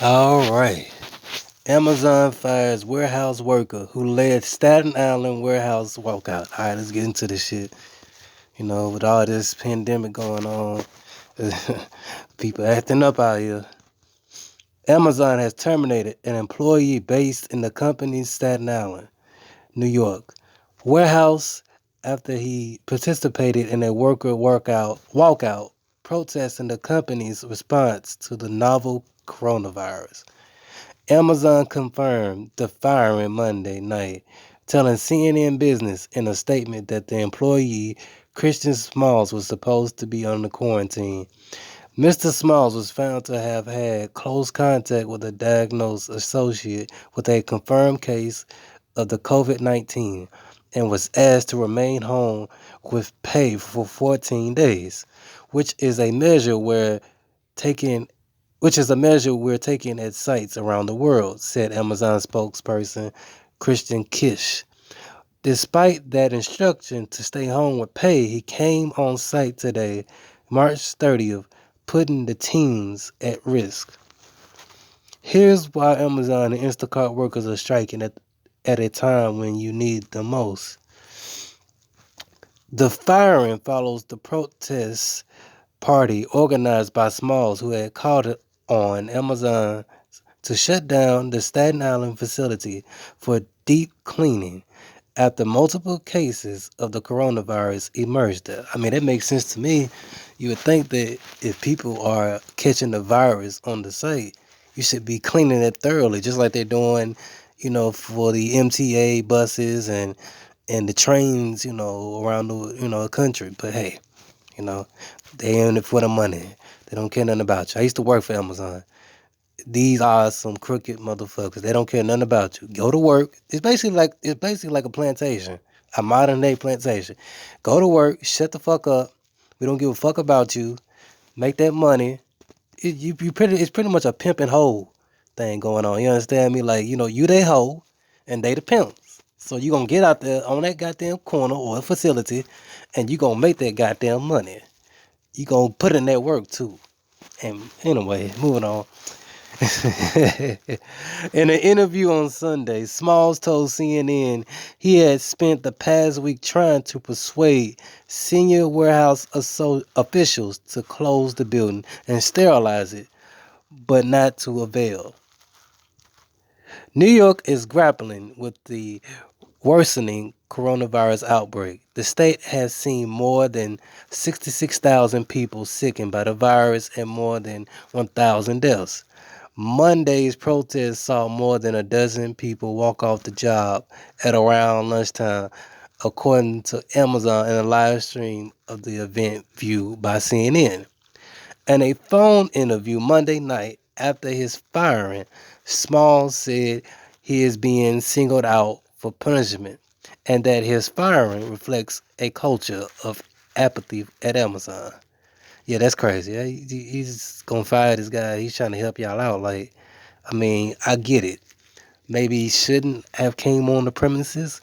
All right. Amazon fires warehouse worker who led Staten Island warehouse walkout. All right, let's get into this shit. With all this pandemic going on, people acting up out here. Amazon has terminated an employee based in the company's Staten Island, New York warehouse after he participated in a worker workout walkout protesting the company's response to the novel coronavirus. Amazon confirmed the firing Monday night, telling CNN Business in a statement that the employee, Christian Smalls, was supposed to be on the quarantine. Mr. Smalls was found to have had close contact with a diagnosed associate with a confirmed case of the COVID-19 and was asked to remain home with pay for 14 days, which is a measure we're taking which is a measure we're taking at sites around the world, said Amazon spokesperson Christian Kish. Despite that instruction to stay home with pay, he came on site today, March 30th, putting the teams at risk. Here's why Amazon and Instacart workers are striking at a time when you need them most. The firing follows the protest party organized by Smalls, who had called on Amazon to shut down the Staten Island facility for deep cleaning after multiple cases of the coronavirus emerged there. I mean, that makes sense to me. You would think that if people are catching the virus on the site, you should be cleaning it thoroughly, just like they're doing, for the MTA buses and the trains, around the country. But hey, you know, they in it for the money. They don't care nothing about you. I used to work for Amazon. These are some crooked motherfuckers. They don't care nothing about you. Go to work. It's basically like a plantation, a modern day plantation. Go to work. Shut the fuck up. We don't give a fuck about you. Make that money. It's pretty much a pimp and hoe thing going on. You understand me? Like you they hoe, and they the pimps. So you gonna get out there on that goddamn corner or facility, and you gonna make that goddamn money. You gonna put in that work too. And anyway, moving on. In an interview on Sunday, Smalls told CNN he had spent the past week trying to persuade senior warehouse officials to close the building and sterilize it, but not to avail. New York is grappling with the worsening coronavirus outbreak. The state has seen more than 66,000 people sickened by the virus and more than 1,000 deaths. Monday's protest saw more than a dozen people walk off the job at around lunchtime, according to Amazon in a live stream of the event viewed by CNN. In a phone interview Monday night after his firing, Smalls said he is being singled out for punishment and that his firing reflects a culture of apathy at Amazon. Yeah, that's crazy. Yeah, he's gonna fire this guy. He's trying to help y'all out. Like, I mean, I get it. Maybe he shouldn't have came on the premises,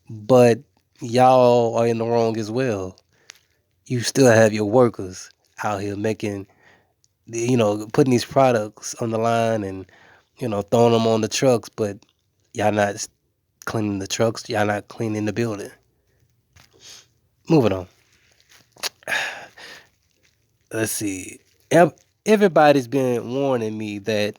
but y'all are in the wrong as well. You still have your workers out here making, putting these products on the line and, throwing them on the trucks, but y'all not cleaning the trucks. Y'all not cleaning the building. Moving on. Let's see. Everybody's been warning me that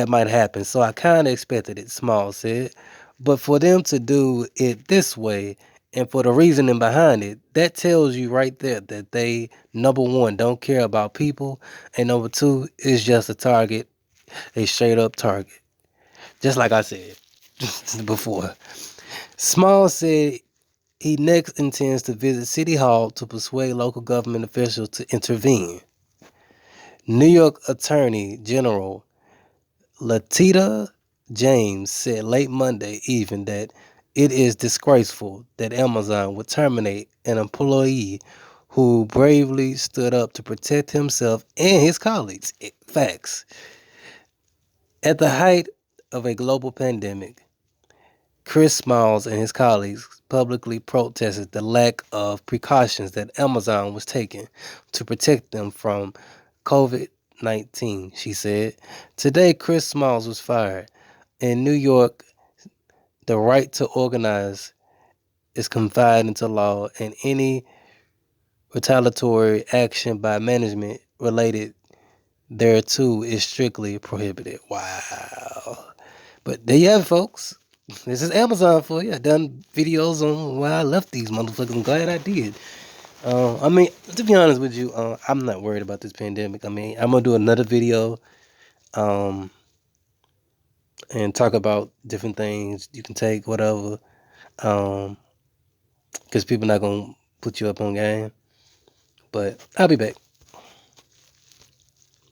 might happen, so I kind of expected it, Small said. But for them to do it this way and for the reasoning behind it, that tells you right there that they, number one, don't care about people, and number two, is just a target, a straight up target. Just like I said before. Small said he next intends to visit City Hall to persuade local government officials to intervene. New York Attorney General Latita James said late Monday evening that it is disgraceful that Amazon would terminate an employee who bravely stood up to protect himself and his colleagues. Facts. At the height of a global pandemic, Chris Smalls and his colleagues publicly protested the lack of precautions that Amazon was taking to protect them from COVID 19, she said. Today, Chris Smalls was fired. In New York, the right to organize is confined into law, and any retaliatory action by management related thereto is strictly prohibited. Wow. But there you have it, folks. This is Amazon for you. I done videos on why I left these motherfuckers. I'm glad I did. I mean, to be honest with you, I'm not worried about this pandemic. I mean, I'm gonna do another video, um, and talk about different things you can take, whatever. Because people not gonna put you up on game. But I'll be back.